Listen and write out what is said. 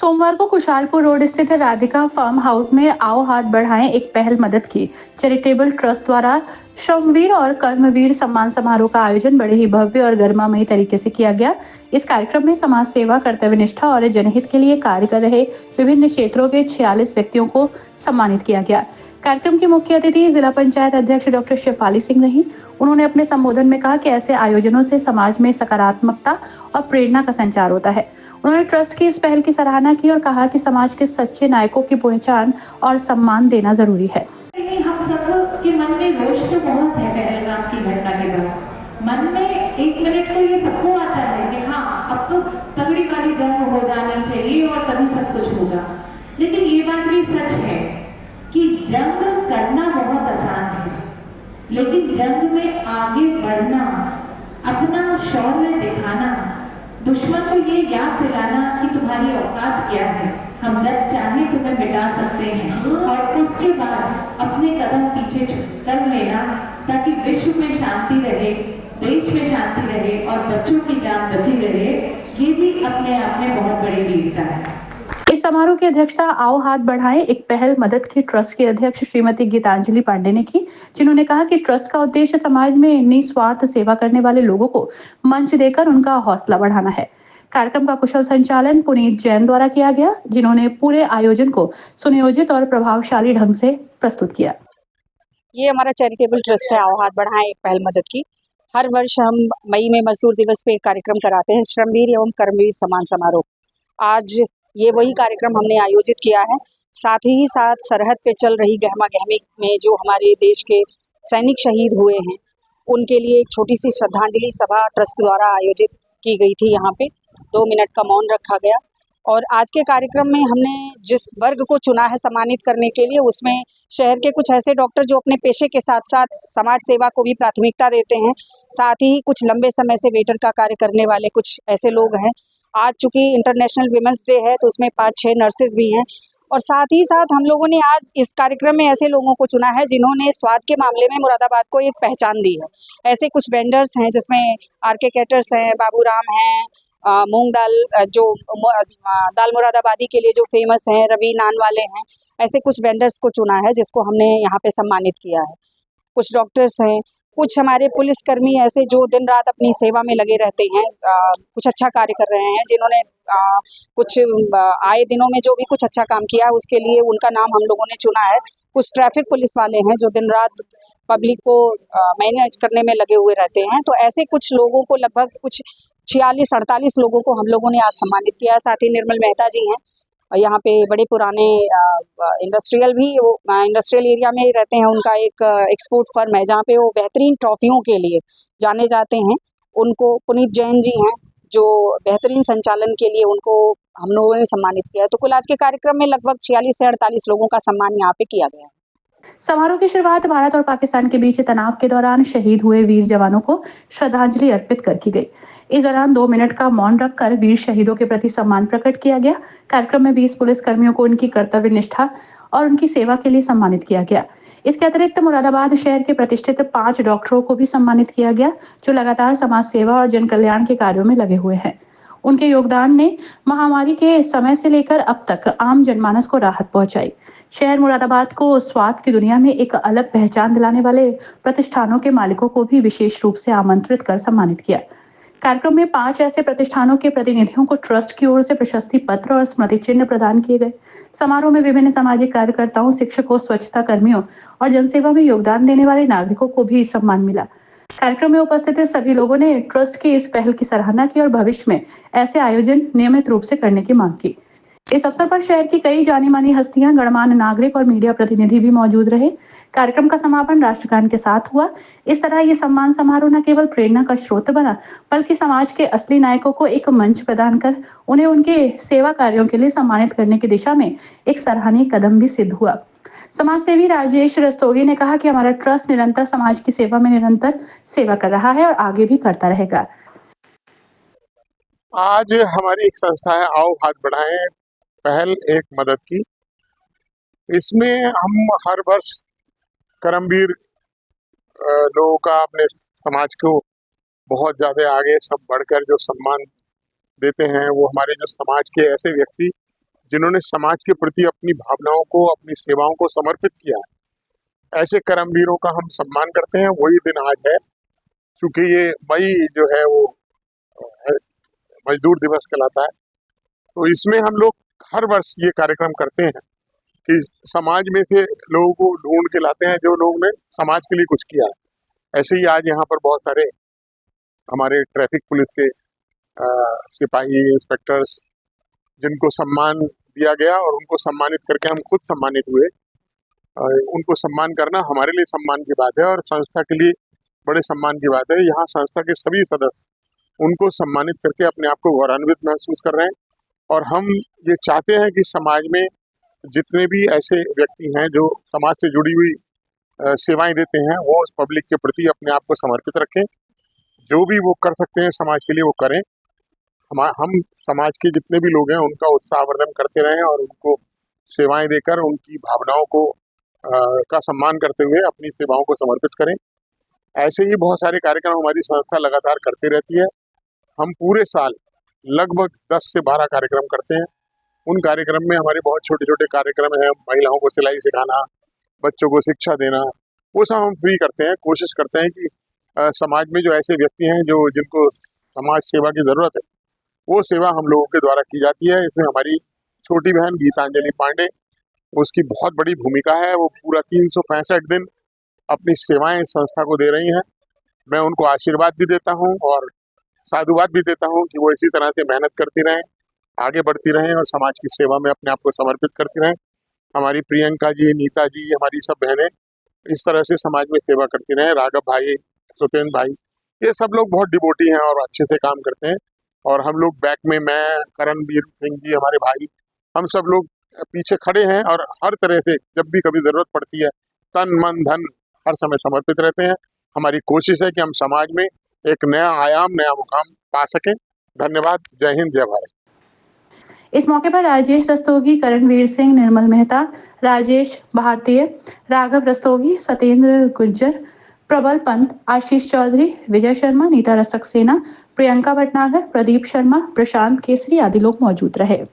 सोमवार को खुशहालपुर रोड स्थित राधिका फार्म हाउस में आओ हाथ बढ़ाएं एक पहल मदद की चैरिटेबल ट्रस्ट द्वारा श्रमवीर और कर्मवीर सम्मान समारोह का आयोजन बड़े ही भव्य और गरिमामयी तरीके से किया गया। इस कार्यक्रम में समाज सेवा, कर्तव्य निष्ठा और जनहित के लिए कार्य कर रहे विभिन्न क्षेत्रों के 46 व्यक्तियों को सम्मानित किया गया। कार्यक्रम की मुख्य अतिथि जिला पंचायत अध्यक्ष डॉक्टर शेफाली सिंह रही। उन्होंने अपने संबोधन में कहा कि ऐसे आयोजनों से समाज में सकारात्मकता और प्रेरणा का संचार होता है। उन्होंने ट्रस्ट की इस पहल की सराहना की और कहा कि समाज के सच्चे नायकों की पहचान और सम्मान देना जरूरी है। हम सब के मन में रोष तो बहुत है पहलगाम की घटना के बाद। मन में एक मिनट को ये सबको आता है कि हाँ, अब तो तगड़ी वाली जंग हो जानी चाहिए और तभी सब कुछ होगा। लेकिन ये बात भी सच है कि जंग करना बहुत आसान है, लेकिन जंग में आगे बढ़ना, अपना शौर्य दिखाना, दुश्मन को ये याद दिलाना कि तुम्हारी औकात क्या है, हम जब चाहे तुम्हें मिटा सकते हैं, और उसके बाद अपने कदम पीछे कर लेना ताकि विश्व में शांति रहे, देश में शांति रहे और बच्चों की जान बची रहे, ये भी अपने आप में बहुत बड़ी वीरता है। इस समारोह की अध्यक्षता आओ हाथ बढ़ाएं एक पहल मदद की ट्रस्ट के अध्यक्ष श्रीमती गीतांजलि पांडे ने की, जिन्होंने कहा कि ट्रस्ट का उद्देश्य समाज में निस्वार्थ सेवा करने वाले लोगों को मंच देकर उनका हौसला बढ़ाना है। कार्यक्रम का कुशल संचालन पुनीत जैन द्वारा किया गया, जिन्होंने पूरे आयोजन को सुनियोजित और प्रभावशाली ढंग से प्रस्तुत किया। ये हमारा चैरिटेबल ट्रस्ट है आओ हाथ बढ़ाएं एक पहल मदद की। हर वर्ष हम मई में मजदूर दिवस पे एक कार्यक्रम कराते हैं, श्रमवीर एवं कर्मवीर सम्मान समारोह। आज ये वही कार्यक्रम हमने आयोजित किया है। साथ ही साथ सरहद पे चल रही गहमा गहमी में जो हमारे देश के सैनिक शहीद हुए हैं, उनके लिए एक छोटी सी श्रद्धांजलि सभा ट्रस्ट द्वारा आयोजित की गई थी। यहाँ पे 2 मिनट का मौन रखा गया और आज के कार्यक्रम में हमने जिस वर्ग को चुना है सम्मानित करने के लिए, उसमें शहर के कुछ ऐसे डॉक्टर जो अपने पेशे के साथ साथ समाज सेवा को भी प्राथमिकता देते हैं, साथ ही कुछ लंबे समय से वेटर का कार्य करने वाले कुछ ऐसे लोग हैं। आज चूंकि इंटरनेशनल विमेंस डे है तो उसमें 5-6 नर्सेज भी हैं, और साथ ही साथ हम लोगों ने आज इस कार्यक्रम में ऐसे लोगों को चुना है जिन्होंने स्वाद के मामले में मुरादाबाद को एक पहचान दी है। ऐसे कुछ वेंडर्स हैं जिसमें आर.के. कैटर्स हैं, बाबू राम हैं, मूंग दाल जो दाल मुरादाबादी के लिए जो फेमस हैं, रवि नान वाले हैं। ऐसे कुछ वेंडर्स को चुना है जिसको हमने यहाँ पे सम्मानित किया है। कुछ डॉक्टर्स हैं, कुछ हमारे पुलिसकर्मी ऐसे जो दिन रात अपनी सेवा में लगे रहते हैं, कुछ अच्छा कार्य कर रहे हैं, जिन्होंने कुछ आए दिनों में जो भी कुछ अच्छा काम किया है उसके लिए उनका नाम हम लोगों ने चुना है। कुछ ट्रैफिक पुलिस वाले हैं जो दिन रात पब्लिक को मैनेज करने में लगे हुए रहते हैं। तो ऐसे कुछ लोगों को, लगभग कुछ 46-48 लोगों को हम लोगों ने आज सम्मानित किया। साथ ही निर्मल मेहता जी हैं, यहाँ पे बड़े पुराने इंडस्ट्रियल एरिया में रहते हैं। उनका एक एक्सपोर्ट फर्म है जहाँ पे वो बेहतरीन ट्रॉफियों के लिए जाने जाते हैं। उनको पुनीत जैन जी हैं जो बेहतरीन संचालन के लिए उनको हम लोगों ने सम्मानित किया। तो कुल आज के कार्यक्रम में लगभग 46 से 48 लोगों का सम्मान यहाँ पे किया गया है। समारोह की शुरुआत भारत और पाकिस्तान के बीच तनाव के दौरान शहीद हुए वीर जवानों को श्रद्धांजलि अर्पित कर की गई। इस दौरान 2 मिनट का मौन रखकर वीर शहीदों के प्रति सम्मान प्रकट किया गया। कार्यक्रम में 20 पुलिस कर्मियों को उनकी कर्तव्य निष्ठा और उनकी सेवा के लिए सम्मानित किया गया। इसके अतिरिक्त मुरादाबाद शहर के प्रतिष्ठित 5 डॉक्टरों को भी सम्मानित किया गया, जो लगातार समाज सेवा और जन कल्याण के कार्यों में लगे हुए हैं। उनके योगदान ने महामारी के समय से लेकर अब तक आम जनमानस को राहत पहुंचाई। शहर मुरादाबाद को स्वाद की दुनिया में एक अलग पहचान दिलाने वाले प्रतिष्ठानों के मालिकों को भी विशेष रूप से आमंत्रित कर सम्मानित किया। कार्यक्रम में 5 ऐसे प्रतिष्ठानों के प्रतिनिधियों को ट्रस्ट की ओर से प्रशस्ति पत्र और स्मृति चिन्ह प्रदान किए गए। समारोह में विभिन्न सामाजिक कार्यकर्ताओं, शिक्षकों, स्वच्छता कर्मियों और जनसेवा में योगदान देने वाले नागरिकों को भी सम्मान मिला। कार्यक्रम में उपस्थित सभी लोगों ने ट्रस्ट की इस पहल की सराहना की और भविष्य में ऐसे आयोजन नियमित रूप से करने की मांग की। इस अवसर पर शहर की कई जानी मानी हस्तियां, गणमान्य नागरिक और मीडिया प्रतिनिधि भी मौजूद रहे। कार्यक्रम का समापन राष्ट्रगान के साथ हुआ। इस तरह ये सम्मान समारोह न केवल प्रेरणा का स्रोत बना, बल्कि समाज के असली नायकों को एक मंच प्रदान कर उन्हें उनके सेवा कार्यों के लिए सम्मानित करने की दिशा में एक सराहनीय कदम भी सिद्ध हुआ। समाज सेवी राजेश रस्तोगी ने कहा कि हमारा ट्रस्ट निरंतर समाज की सेवा में निरंतर सेवा कर रहा है और आगे भी करता रहेगा। आज हमारी एक संस्था है आओ हाथ बढ़ाएं पहल एक मदद की। इसमें हम हर वर्ष कर्मवीर लोगों का, अपने समाज को बहुत ज़्यादा आगे सब बढ़कर जो सम्मान देते हैं, वो हमारे जो समाज के ऐसे व्यक्ति जिन्होंने समाज के प्रति अपनी भावनाओं को, अपनी सेवाओं को समर्पित किया है, ऐसे कर्मवीरों का हम सम्मान करते हैं। वही दिन आज है, क्योंकि ये मई जो है वो मजदूर दिवस कहलाता है। तो इसमें हम लोग हर वर्ष ये कार्यक्रम करते हैं कि समाज में से लोगों को ढूंढ के लाते हैं जो लोगों ने समाज के लिए कुछ किया है। ऐसे ही आज यहाँ पर बहुत सारे हमारे ट्रैफिक पुलिस के सिपाही, इंस्पेक्टर्स, जिनको सम्मान दिया गया और उनको सम्मानित करके हम खुद सम्मानित हुए। उनको सम्मान करना हमारे लिए सम्मान की बात है और संस्था के लिए बड़े सम्मान की बात है। यहाँ संस्था के सभी सदस्य उनको सम्मानित करके अपने आप को गौरवान्वित महसूस कर रहे हैं और हम ये चाहते हैं कि समाज में जितने भी ऐसे व्यक्ति हैं जो समाज से जुड़ी हुई सेवाएं देते हैं, वो उस पब्लिक के प्रति अपने आप को समर्पित रखें। जो भी वो कर सकते हैं समाज के लिए वो करें। हम समाज के जितने भी लोग हैं उनका उत्साहवर्धन करते रहें और उनको सेवाएं देकर उनकी भावनाओं को का सम्मान करते हुए अपनी सेवाओं को समर्पित करें। ऐसे ही बहुत सारे कार्यक्रम हमारी संस्था लगातार करती रहती है। हम पूरे साल लगभग 10 से 12 कार्यक्रम करते हैं। उन कार्यक्रम में हमारे बहुत छोटे छोटे कार्यक्रम हैं। महिलाओं को सिलाई सिखाना, बच्चों को शिक्षा देना, वो सब हम फ्री करते हैं। कोशिश करते हैं कि समाज में जो ऐसे व्यक्ति हैं जो जिनको समाज सेवा की ज़रूरत है, वो सेवा हम लोगों के द्वारा की जाती है। इसमें हमारी छोटी बहन गीतांजलि पांडे, उसकी बहुत बड़ी भूमिका है। वो पूरा 365 दिन अपनी सेवाएं संस्था को दे रही हैं। मैं उनको आशीर्वाद भी देता हूं और साधुवाद भी देता हूं कि वो इसी तरह से मेहनत करती रहें, आगे बढ़ती रहें और समाज की सेवा में अपने आप को समर्पित करती रहें। हमारी प्रियंका जी, नीता जी, हमारी सब बहनें इस तरह से समाज में सेवा करती रहें। राघव भाई, सुतेंद्र भाई, ये सब लोग बहुत डिवोटी हैं और अच्छे से काम करते हैं। और हम लोग बैक में, मैं, करणवीर सिंह जी, हमारे भाई, हम सब लोग पीछे खड़े हैं और हर तरह से जब भी कभी ज़रूरत पड़ती है तन मन धन हर समय समर्पित रहते हैं। हमारी कोशिश है कि हम समाज में एक नया आयाम, नया मुकाम पा सकें। धन्यवाद। जय हिंद, जय भारत। इस मौके पर राजेश रस्तोगी, करणवीर सिंह, निर्मल मेहता, राजेश भारतीय, राघव रस्तोगी, सत्येंद्र गुज्जर, प्रबल पंत, आशीष चौधरी, विजय शर्मा, नीता रसक सेना, प्रियंका भटनागर, प्रदीप शर्मा, प्रशांत केसरी आदि लोग मौजूद रहे।